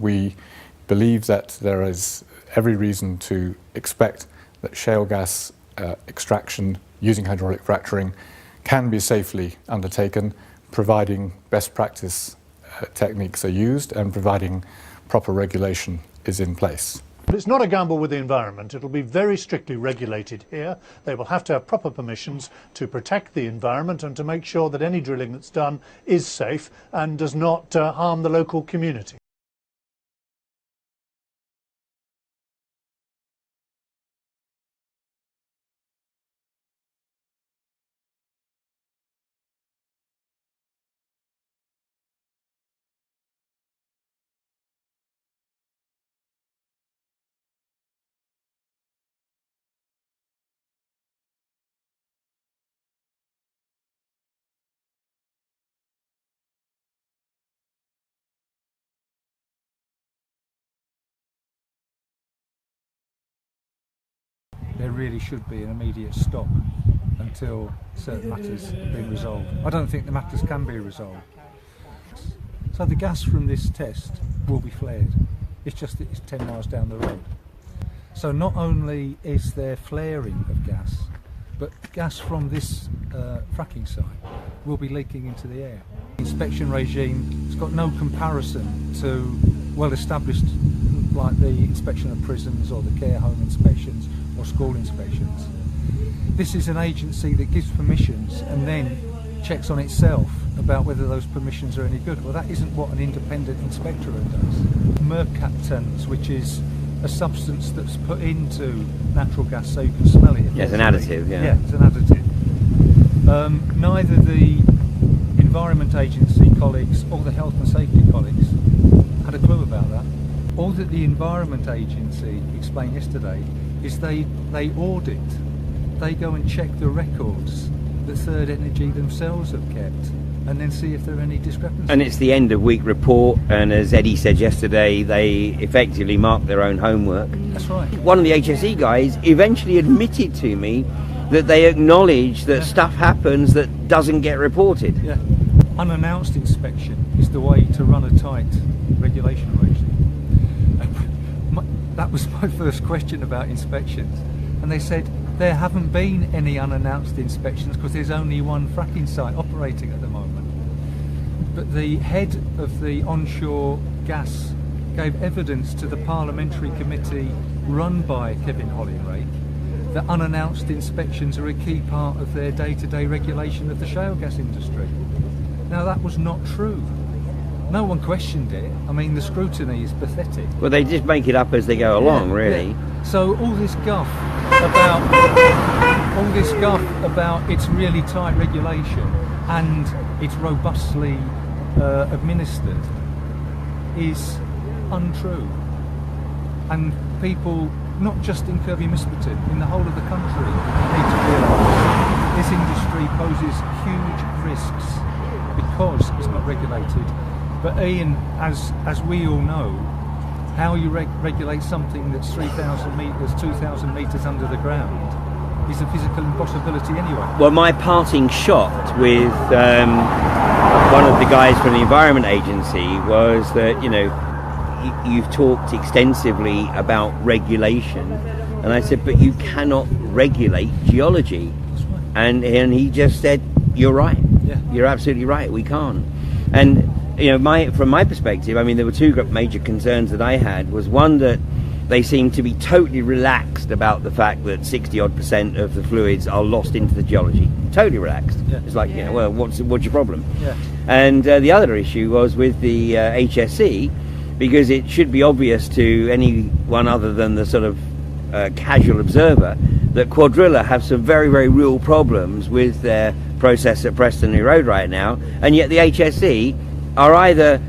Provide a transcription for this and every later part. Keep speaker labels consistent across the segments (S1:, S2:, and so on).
S1: We believe that there is every reason to expect that shale gas extraction using hydraulic fracturing can be safely undertaken, providing best practice techniques are used and providing proper regulation is in place.
S2: But it's not a gamble with the environment. It'll be very strictly regulated here. They will have to have proper permissions to protect the environment and to make sure that any drilling that's done is safe and does not harm the local community.
S3: There really should be an immediate stop until certain matters have been resolved. I don't think the matters can be resolved. So the gas from this test will be flared. It's just that it's 10 miles down the road. So not only is there flaring of gas, but gas from this fracking site will be leaking into the air. The inspection regime has got no comparison to well-established, like the inspection of prisons or the care home inspections or school inspections. This is an agency that gives permissions and then checks on itself about whether those permissions are any good. Well, that isn't what an independent inspector does. Mercaptans, which is a substance that's put into natural gas so you can smell it.
S4: Yeah, it's an additive, yeah.
S3: Yeah, it's an additive. Neither the Environment Agency colleagues or the Health and Safety colleagues had a clue about that. All that the Environment Agency explained yesterday is they audit, they go and check the records that Third Energy themselves have kept and then see if there are any discrepancies.
S4: And it's the end of week report, and as Eddie said yesterday, they effectively mark their own homework.
S3: That's right.
S4: One of the HSE guys eventually admitted to me that they acknowledge that stuff happens that doesn't get reported.
S3: Yeah. Unannounced inspection is the way to run a tight regulation regime. That was my first question about inspections, and they said there haven't been any unannounced inspections because there's only one fracking site operating at the moment. But the head of the onshore gas gave evidence to the parliamentary committee run by Kevin Hollyrake that unannounced inspections are a key part of their day-to-day regulation of the shale gas industry. Now, that was not true. No one questioned it. I mean, the scrutiny is pathetic.
S4: Well, they just make it up as they go along, really.
S3: Yeah. So all this guff about its really tight regulation and it's robustly administered is untrue. And people, not just in Kirkby Misperton, in the whole of the country, need to realise this industry poses huge risks because it's not regulated. But Ian, as we all know, how you regulate something that's 3,000 metres, 2,000 metres under the ground is a physical impossibility anyway.
S4: Well, my parting shot with one of the guys from the Environment Agency was that, you know, you've talked extensively about regulation, and I said, but you cannot regulate geology.
S3: That's right.
S4: And he just said, you're right.
S3: Yeah.
S4: You're absolutely right. We can't. And you know, from my perspective, I mean, there were two major concerns that I had. Was one that they seem to be totally relaxed about the fact that 60-odd% of the fluids are lost into the geology. Totally relaxed. Yeah. It's like, you know, well, what's your problem?
S3: Yeah.
S4: And the other issue was with the HSE, because it should be obvious to anyone other than the sort of casual observer that Quadrilla have some very, very real problems with their process at Prestonby Road right now, and yet the HSE are either,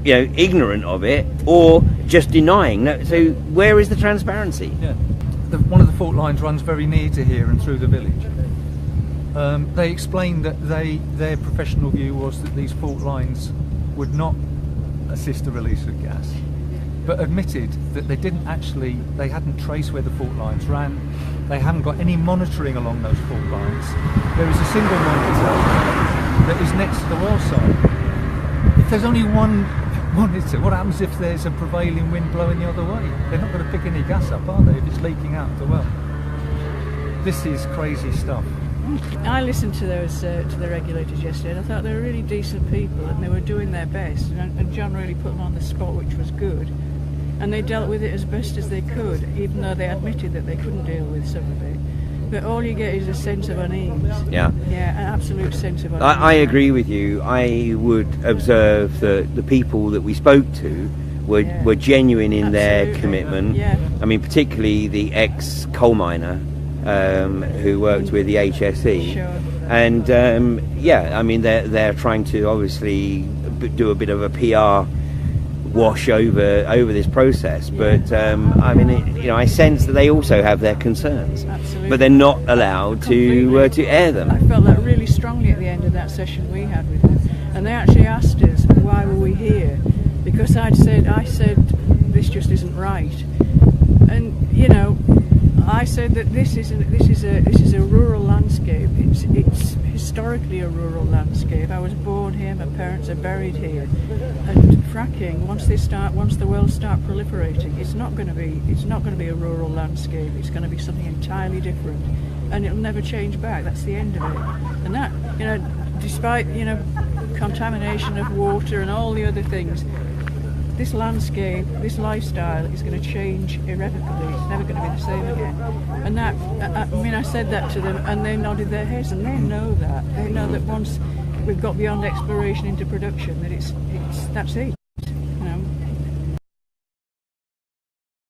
S4: you know, ignorant of it or just denying. So where is the transparency?
S3: Yeah. One of the fault lines runs very near to here and through the village. They explained that their professional view was that these fault lines would not assist the release of gas, but admitted that they hadn't traced where the fault lines ran. They haven't got any monitoring along those fault lines. There is a single monitor that is next to the well site. If there's only one wanted to. What happens if there's a prevailing wind blowing the other way? They're not going to pick any gas up, are they, if it's leaking out of the well? This is crazy stuff.
S5: I listened to those to the regulators yesterday, and I thought they were really decent people, and they were doing their best. And John really put them on the spot, which was good. And they dealt with it as best as they could, even though they admitted that they couldn't deal with some of it. But all you get is a sense of unease.
S4: Yeah.
S5: Yeah, an absolute sense of unease.
S4: I agree with you. I would observe that the people that we spoke to were genuine in their commitment.
S5: Yeah.
S4: I mean, particularly the ex-coal miner who worked with the HSE.
S5: Sure.
S4: And I mean, they're trying to obviously do a bit of a PR wash over this process, but I mean, I sense that they also have their concerns.
S5: Absolutely.
S4: But they're not allowed to air them.
S5: I felt that really strongly at the end of that session we had with them, and they actually asked us why were we here, because I said this just isn't right, and I said that this is a rural landscape. It's historically a rural landscape. I was born here. My parents are buried here. And fracking, once the wells start proliferating, it's not going to be a rural landscape. It's going to be something entirely different, and it'll never change back. That's the end of it. And that, despite contamination of water and all the other things, this landscape, this lifestyle is going to change irrevocably. It's never going to be the same again. And that, I said that to them, and they nodded their heads, and they know that. They know that once we've got beyond exploration into production, that that's it.